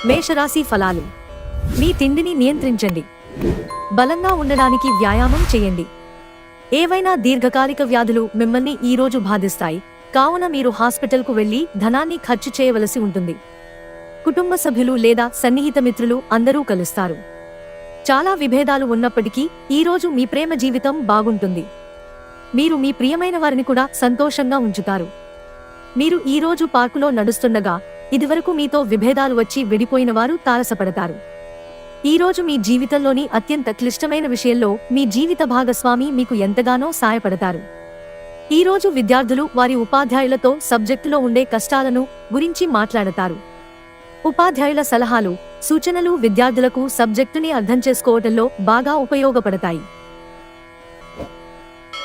మేషరాశి ఫలాలు. మీ తిండిని నియంత్రించండి. బలంగా ఉండడానికి వ్యాయామం చేయండి. ఏవైనా దీర్ఘకాలిక వ్యాధులు మిమ్మల్ని ఈరోజు బాధిస్తాయి, కావున మీరు హాస్పిటల్కు వెళ్లి ధనాన్ని ఖర్చు చేయవలసి ఉంటుంది. కుటుంబ సభ్యులు లేదా సన్నిహిత మిత్రులు అందరూ కలుస్తారు. చాలా విభేదాలు ఉన్నప్పటికీ ఈరోజు మీ ప్రేమ జీవితం బాగుంటుంది. మీరు మీ ప్రియమైన వారిని కూడా సంతోషంగా ఉంచుతారు. మీరు ఈరోజు పార్కులో నడుస్తుండగా ఇదివరకు మీతో విభేదాలు వచ్చి విడిపోయిన వారు తారసపడతారు. ఈరోజు మీ జీవితంలోని అత్యంత క్లిష్టమైన విషయంలో మీ జీవిత భాగస్వామి మీకు ఎంతగానో సాయపడతారు. ఈరోజు విద్యార్థులు వారి ఉపాధ్యాయులతో సబ్జెక్టులో ఉండే కష్టాలను గురించి మాట్లాడతారు. ఉపాధ్యాయుల సలహాలు, సూచనలు విద్యార్థులకు సబ్జెక్టుని అర్థం చేసుకోవటంలో బాగా ఉపయోగపడతాయి.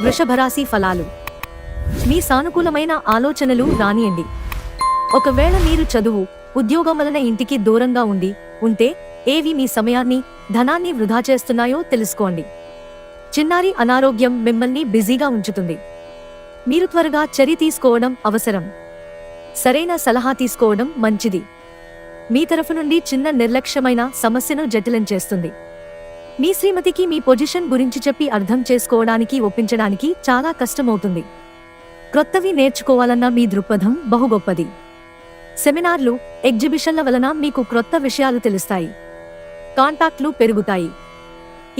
వృషభరాశి ఫలాలు. మీ సానుకూలమైన ఆలోచనలు రానియండి. ఒకవేళ మీరు చదువు, ఉద్యోగం వలన ఇంటికి దూరంగా ఉంటే ఏవి మీ సమయాన్ని, ధనాన్ని వృధా చేస్తున్నాయో తెలుసుకోండి. చిన్నారి అనారోగ్యం మిమ్మల్ని బిజీగా ఉంచుతుంది. మీరు త్వరగా చర్య తీసుకోవడం అవసరం. సరైన సలహా తీసుకోవడం మంచిది. మీ తరఫు నుండి చిన్న నిర్లక్ష్యమైన సమస్యను జటిలం చేస్తుంది. మీ శ్రీమతికి మీ పొజిషన్ గురించి చెప్పి అర్థం చేసుకోవడానికి ఒప్పించడానికి చాలా కష్టమవుతుంది. క్రొత్తవి నేర్చుకోవాలన్న మీ దృక్పథం బహుగొప్పది. సెమినార్లు, ఎగ్జిబిషన్ల వలన మీకు క్రొత్త విషయాలు తెలుస్తాయి. కాంటాక్ట్లు పెరుగుతాయి.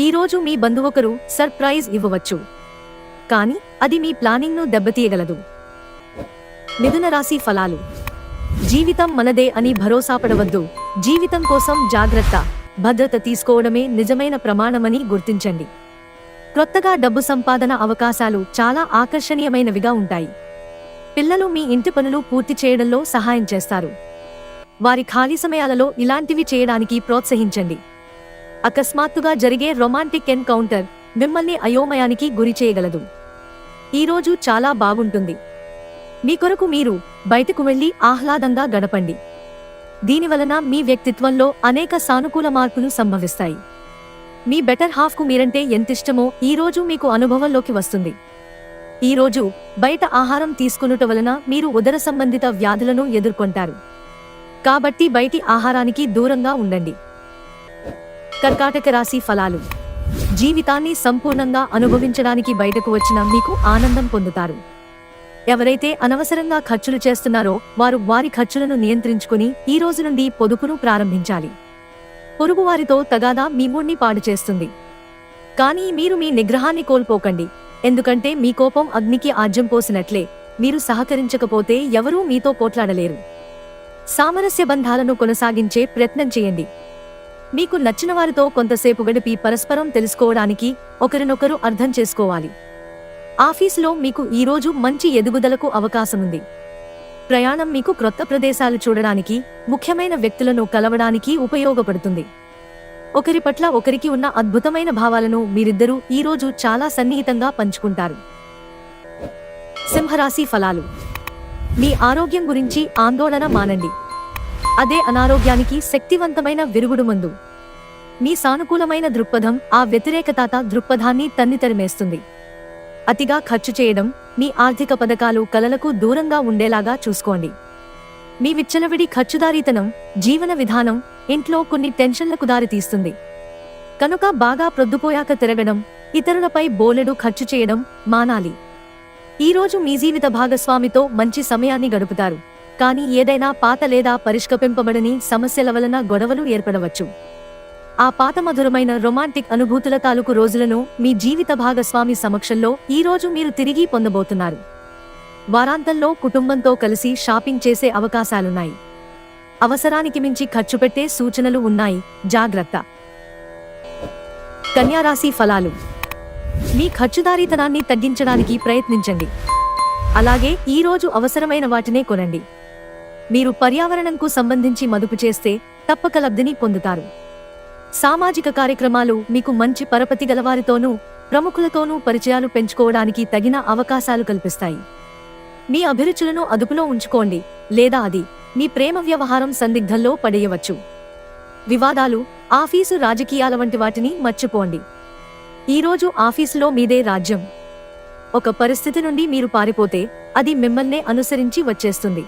ఈరోజు మీ బంధువొకరు సర్ప్రైజ్ ఇవ్వవచ్చు, కానీ అది మీ ప్లానింగ్ను దెబ్బతీయగలదు. మిథున రాశి ఫలాలు. జీవితం మనదే అని భరోసాపడవద్దు. జీవితం కోసం జాగ్రత్త, భద్రత తీసుకోవడమే నిజమైన ప్రమాణమని గుర్తించండి. క్రొత్తగా డబ్బు సంపాదన అవకాశాలు చాలా ఆకర్షణీయమైనవిగా ఉంటాయి. పిల్లలు మీ ఇంటి పనులు పూర్తి చేయడంలో సహాయం చేస్తారు. వారి ఖాళీ సమయాలలో ఇలాంటివి చేయడానికి ప్రోత్సహించండి. అకస్మాత్తుగా జరిగే రొమాంటిక్ ఎన్కౌంటర్ మిమ్మల్ని అయోమయానికి గురి చేయగలదు. ఈరోజు చాలా బాగుంటుంది. మీ కొరకు మీరు బయటకు వెళ్లి ఆహ్లాదంగా గడపండి. దీనివలన మీ వ్యక్తిత్వంలో అనేక సానుకూల మార్పులు సంభవిస్తాయి. మీ బెటర్ హాఫ్కు మీరంటే ఎంతిష్టమో ఈరోజు మీకు అనుభవంలోకి వస్తుంది. ఈరోజు బయట ఆహారం తీసుకునుట వలన మీరు ఉదర సంబంధిత వ్యాధులను ఎదుర్కొంటారు. కాబట్టి బయటి ఆహారానికి దూరంగా ఉండండి. కర్కాటక రాశి ఫలాలు. జీవితాన్ని సంపూర్ణంగా అనుభవించడానికి బయటకు వచ్చిన మీకు ఆనందం పొందుతారు. ఎవరైతే అనవసరంగా ఖర్చులు చేస్తున్నారో వారు వారి ఖర్చులను నియంత్రించుకుని ఈ రోజు నుండి పొదుపును ప్రారంభించాలి. పొరుగువారితో తగాదా మీ మూడ్ని పాడు చేస్తుంది. కానీ మీరు మీ నిగ్రహాన్ని కోల్పోకండి, ఎందుకంటే మీ కోపం అగ్నికి ఆజ్యం పోసినట్లే. మీరు సహకరించకపోతే ఎవరూ మీతో పోట్లాడలేరు. సామరస్య బంధాలను కొనసాగించే ప్రయత్నం చేయండి. మీకు నచ్చిన వారితో కొంతసేపు గడిపి పరస్పరం తెలుసుకోవడానికి ఒకరినొకరు అర్థం చేసుకోవాలి. ఆఫీసులో మీకు ఈరోజు మంచి ఎదుగుదలకు అవకాశముంది. ప్రయాణం మీకు క్రొత్త ప్రదేశాలు చూడడానికి, ముఖ్యమైన వ్యక్తులను కలవడానికి ఉపయోగపడుతుంది. ఒకరి పట్ల ఒకరికి ఉన్న అద్భుతమైన భావాలను మీరిద్దరూ ఈరోజు చాలా సన్నిహితంగా పంచుకుంటారు. సింహరాశి ఫలాలు. మీ ఆరోగ్యం గురించి ఆందోళన మానండి. అదే అనారోగ్యానికి శక్తివంతమైన విరుగుడు మందు. మీ సానుకూలమైన దృక్పథం ఆ వ్యతిరేకతాత దృక్పథాన్ని తన్నితరిమేస్తుంది. అతిగా ఖర్చు చేయడం, మీ ఆర్థిక పథకాలు కలలకు దూరంగా ఉండేలాగా చూసుకోండి. మీ విచ్చలవిడి ఖర్చుదారీతనం జీవన విధానం ఇంట్లో కొన్ని టెన్షన్లకు దారితీస్తుంది. కనుక బాగా ప్రొద్దుపోయాక తిరగడం, ఇతరులపై బోలెడు ఖర్చు చేయడం మానాలి. ఈరోజు మీ జీవిత భాగస్వామితో మంచి సమయాన్ని గడుపుతారు, కానీ ఏదైనా పాత లేదా పరిష్కరింపబడని సమస్యల వలన గొడవలు ఏర్పడవచ్చు. ఆ పాత మధురమైన రొమాంటిక్ అనుభూతుల తాలూకు రోజులను మీ జీవిత భాగస్వామి సమక్షంలో ఈరోజు మీరు తిరిగి పొందబోతున్నారు. వారాంతంలో కుటుంబంతో కలిసి షాపింగ్ చేసే అవకాశాలున్నాయి. అవసరానికి మించి ఖర్చు పెట్టే సూచనలు ఉన్నాయి, జాగ్రత్త. కన్యా రాశి ఫలాలు. మీ ఖర్చుదారీతనాన్ని తగ్గించడానికి ప్రయత్నించండి. అలాగే ఈరోజు అవసరమైన వాటినే కొనండి. మీరు పర్యావరణంకు సంబంధించి మదుపు చేస్తే తప్పక లబ్ధిని పొందుతారు. సామాజిక కార్యక్రమాలు మీకు మంచి పరపతి గలవారితోనూ ప్రముఖులతోనూ పరిచయాలు పెంచుకోవడానికి తగిన అవకాశాలు కల్పిస్తాయి. మీ అభిరుచులను అదుపులో ఉంచుకోండి, లేదా అది మీ ప్రేమ వ్యవహారం సందిగ్ధంలో పడేయవచ్చు. వివాదాలు, ఆఫీసు రాజకీయాల వంటి వాటిని మర్చిపోండి. ఈరోజు ఆఫీసులో మీదే రాజ్యం. ఒక పరిస్థితి నుండి మీరు పారిపోతే అది మిమ్మల్నే అనుసరించి వచ్చేస్తుంది.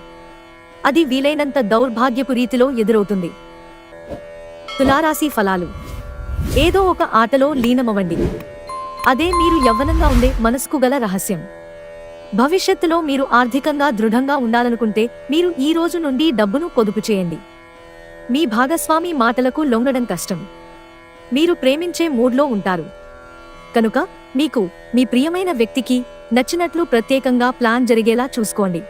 అది వీలైనంత దౌర్భాగ్యపు రీతిలో ఎదురవుతుంది. తులారాశి ఫలాలు. ఏదో ఒక ఆటలో లీనమవ్వండి. అదే మీరు యవ్వనంగా ఉండే మనసుకు గల రహస్యం. భవిష్యత్తులో మీరు ఆర్థికంగా దృఢంగా ఉండాలనుకుంటే మీరు ఈ రోజు నుండి డబ్బును పొదుపు చేయండి. మీ భాగస్వామి మాటలకు లొంగడం కష్టం. మీరు ప్రేమించే మూడ్లో ఉంటారు కనుక మీకు మీ ప్రియమైన వ్యక్తికి నచ్చినట్లు ప్రత్యేకంగా ప్లాన్ జరిగేలా చూసుకోండి.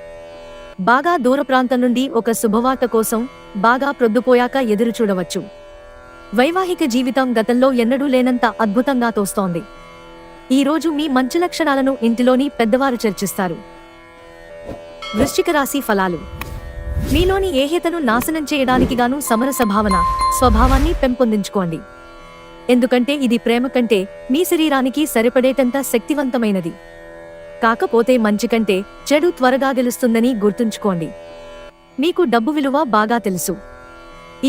బాగా దూర ప్రాంతం నుండి ఒక శుభవార్త కోసం బాగా ప్రొద్దుపోయాక ఎదురు చూడవచ్చు. వైవాహిక జీవితం గతంలో ఎన్నడూ లేనంత అద్భుతంగా తోస్తోంది. ఈ రోజు మీ మంచి లక్షణాలను ఇంటిలోని పెద్దవారు చర్చిస్తారు. వృశ్చిక రాశి ఫలాలు. మీలోని ఏహ్యతను నాశనం చేయడానికి గాను సమరస భావన స్వభావాన్ని పెంపొందించుకోండి. ఎందుకంటే ఇది ప్రేమ కంటే మీ శరీరానికి సరిపడేటంత శక్తివంతమైనది. కాకపోతే మంచి కంటే చెడు త్వరగా గెలుస్తుందని గుర్తుంచుకోండి. మీకు డబ్బు విలువ బాగా తెలుసు.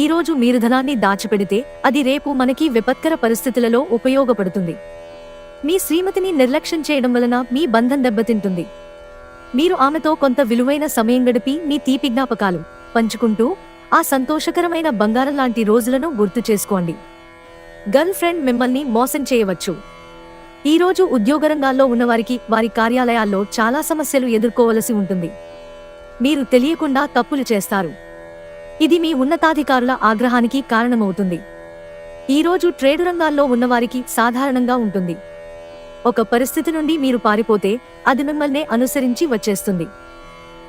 ఈరోజు మీరు ధనాన్ని దాచిపెడితే అది రేపు మనకి విపత్కర పరిస్థితులలో ఉపయోగపడుతుంది. మీ శ్రీమతిని నిర్లక్ష్యం చేయడం వలన మీ బంధం దెబ్బతింటుంది. మీరు ఆమెతో కొంత విలువైన సమయం గడిపి మీ తీపి జ్ఞాపకాలు పంచుకుంటూ ఆ సంతోషకరమైన బంగారం లాంటి రోజులను గుర్తు చేసుకోండి. గర్ల్ ఫ్రెండ్ మిమ్మల్ని మోసం చేయవచ్చు. ఈరోజు ఉద్యోగరంగాల్లో ఉన్నవారికి వారి కార్యాలయాల్లో చాలా సమస్యలు ఎదుర్కోవలసి ఉంటుంది. మీరు తెలియకుండా తప్పులు చేస్తారు. ఇది మీ ఉన్నతాధికారుల ఆగ్రహానికి కారణమవుతుంది. ఈరోజు ట్రేడు రంగాల్లో ఉన్నవారికి సాధారణంగా ఉంటుంది. ఒక పరిస్థితి నుండి మీరు పారిపోతే అది మిమ్మల్నే అనుసరించి వచ్చేస్తుంది.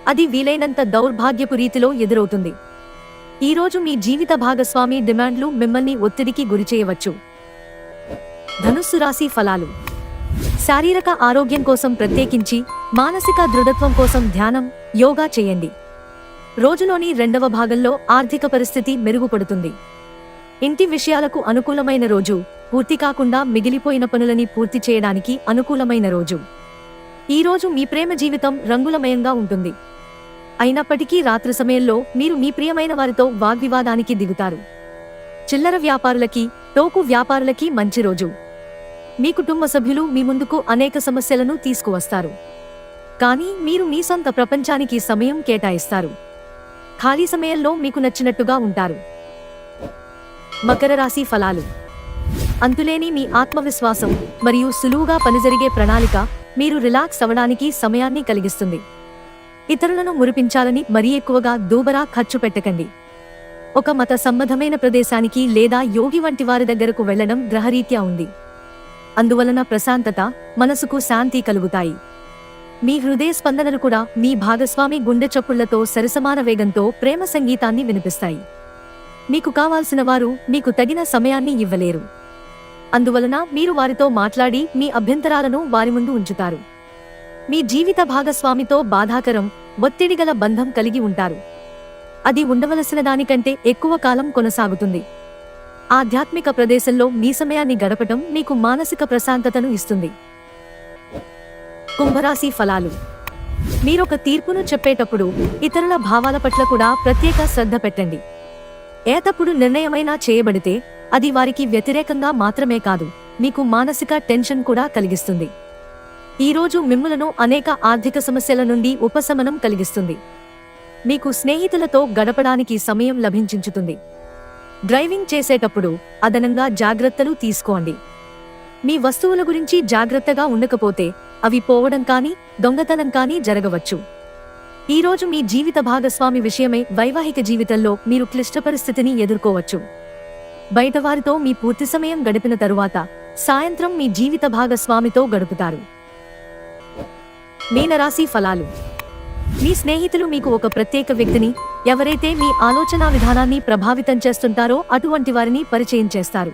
అది వీలైనంత దౌర్భాగ్యపు రీతిలో ఎదురవుతుంది. ఈరోజు మీ జీవిత భాగస్వామి డిమాండ్లు మిమ్మల్ని ఒత్తిడికి గురిచేయవచ్చు. ధనుస్సు రాశి ఫలాలు. శారీరక ఆరోగ్యం కోసం ప్రత్యేకించి మానసిక దృఢత్వం కోసం ధ్యానం, యోగా చేయండి. రోజులోని రెండవ భాగంలో ఆర్థిక పరిస్థితి మెరుగుపడుతుంది. ఇంటి విషయాలకు అనుకూలమైన రోజు. పూర్తి కాకుండా మిగిలిపోయిన పనులని పూర్తి చేయడానికి అనుకూలమైన రోజు. ఈరోజు మీ ప్రేమ జీవితం రంగులమయంగా ఉంటుంది. అయినప్పటికీ రాత్రి సమయంలో మీరు మీ ప్రియమైన వారితో వాగ్వివాదానికి దిగుతారు. చిల్లర వ్యాపారులకి, టోకు వ్యాపారులకి మంచి రోజు. మీ కుటుంబ సభ్యులు మీ ముందుకు అనేక సమస్యలను తీసుకువస్తారు. కానీ మీరు మీ సొంత ప్రపంచానికి సమయం కేటాయిస్తారు. ఖాళీ సమయంలో మీకు నచ్చినట్టుగా ఉంటారు. మకర రాశి ఫలాలు. అంతులేని మీ ఆత్మవిశ్వాసం మరియు సులువుగా పనిజరిగే ప్రణాళిక మీరు రిలాక్స్ అవ్వడానికి సమయాన్ని కలిగిస్తుంది. ఇతరులను మురిపించాలని మరీ ఎక్కువగా దూబరా ఖర్చు పెట్టకండి. ఒక మత సంబంధమైన ప్రదేశానికి లేదా యోగి వంటి వారి దగ్గరకు వెళ్లడం గ్రహరీత్యా ఉంది. అందువలన ప్రశాంతత, మనసుకు శాంతి కలుగుతాయి. మీ హృదయ స్పందనలు కూడా మీ భాగస్వామి గుండె చప్పుళ్లతో సరిసమాన వేగంతో ప్రేమ సంగీతాన్ని వినిపిస్తాయి. మీకు కావాల్సిన వారు మీకు తగిన సమయాన్ని ఇవ్వలేరు. అందువలన మీరు వారితో మాట్లాడి మీ అభ్యంతరాలను వారి ముందు ఉంచుతారు. మీ జీవిత భాగస్వామితో బాధాకరం, ఒత్తిడిగల బంధం కలిగి ఉంటారు. అది ఉండవలసిన దానికంటే ఎక్కువ కాలం కొనసాగుతుంది. ఆధ్యాత్మిక ప్రదేశంలో మీ సమయాన్ని గడపటం మీకు మానసిక ప్రశాంతతను ఇస్తుంది. కుంభరాశి ఫలాలు. మీరొక తీర్పును చెప్పేటప్పుడు ఇతరుల భావాల పట్ల కూడా ప్రత్యేక శ్రద్ధ పెట్టండి. ఏ తప్పుడు నిర్ణయమైనా చేయబడితే అది వారికి వ్యతిరేకంగా మాత్రమే కాదు, మీకు మానసిక టెన్షన్ కూడా కలిగిస్తుంది. ఈరోజు మిమ్ములను అనేక ఆర్థిక సమస్యల నుండి ఉపశమనం కలిగిస్తుంది. మీకు స్నేహితులతో గడపడానికి సమయం లభించుతుంది. డ్రైవింగ్ చేసేటప్పుడు అదనంగా జాగ్రత్తలు తీసుకోండి. మీ వస్తువుల గురించి జాగ్రత్తగా ఉండకపోతే అవి పోవడం కానీ దొంగతనం కానీ జరగవచ్చు. ఈరోజు మీ జీవిత భాగస్వామి విషయమై వైవాహిక జీవితంలో మీరు క్లిష్ట పరిస్థితిని ఎదుర్కోవచ్చు. బయటవారితో మీ పూర్తి సమయం గడిపిన తరువాత సాయంత్రం మీ జీవిత భాగస్వామితో గడుపుతారు. మీనరాశి ఫలాలు. మీ స్నేహితులు మీకు ఒక ప్రత్యేక వ్యక్తిని, ఎవరైతే మీ ఆలోచనా విధానాన్ని ప్రభావితం చేస్తుంటారో అటువంటి వారిని పరిచయం చేస్తారు.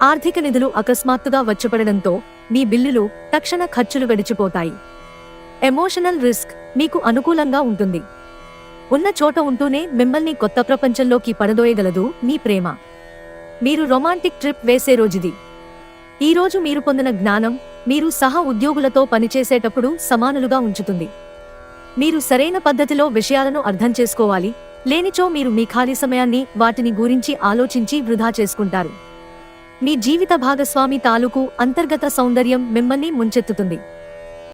ఆర్థిక నిధులు అకస్మాత్తుగా వచ్చిపడడంతో మీ బిల్లులు, తక్షణ ఖర్చులు గడిచిపోతాయి. ఎమోషనల్ రిస్క్ మీకు అనుకూలంగా ఉంటుంది. ఉన్న చోట ఉంటూనే మిమ్మల్ని కొత్త ప్రపంచంలోకి పడదోయగలదు మీ ప్రేమ. మీరు రొమాంటిక్ ట్రిప్ వేసే రోజుది. ఈరోజు మీరు పొందిన జ్ఞానం మీరు సహ ఉద్యోగులతో పనిచేసేటప్పుడు సమానులుగా ఉంచుతుంది. మీరు సరైన పద్ధతిలో విషయాలను అర్థం చేసుకోవాలి, లేనిచో మీరు మీ ఖాళీ సమయాన్ని వాటిని గురించి ఆలోచించి వృధా చేసుకుంటారు. మీ జీవిత భాగస్వామి తాలూకు అంతర్గత సౌందర్యం మిమ్మల్ని ముంచెత్తుతుంది.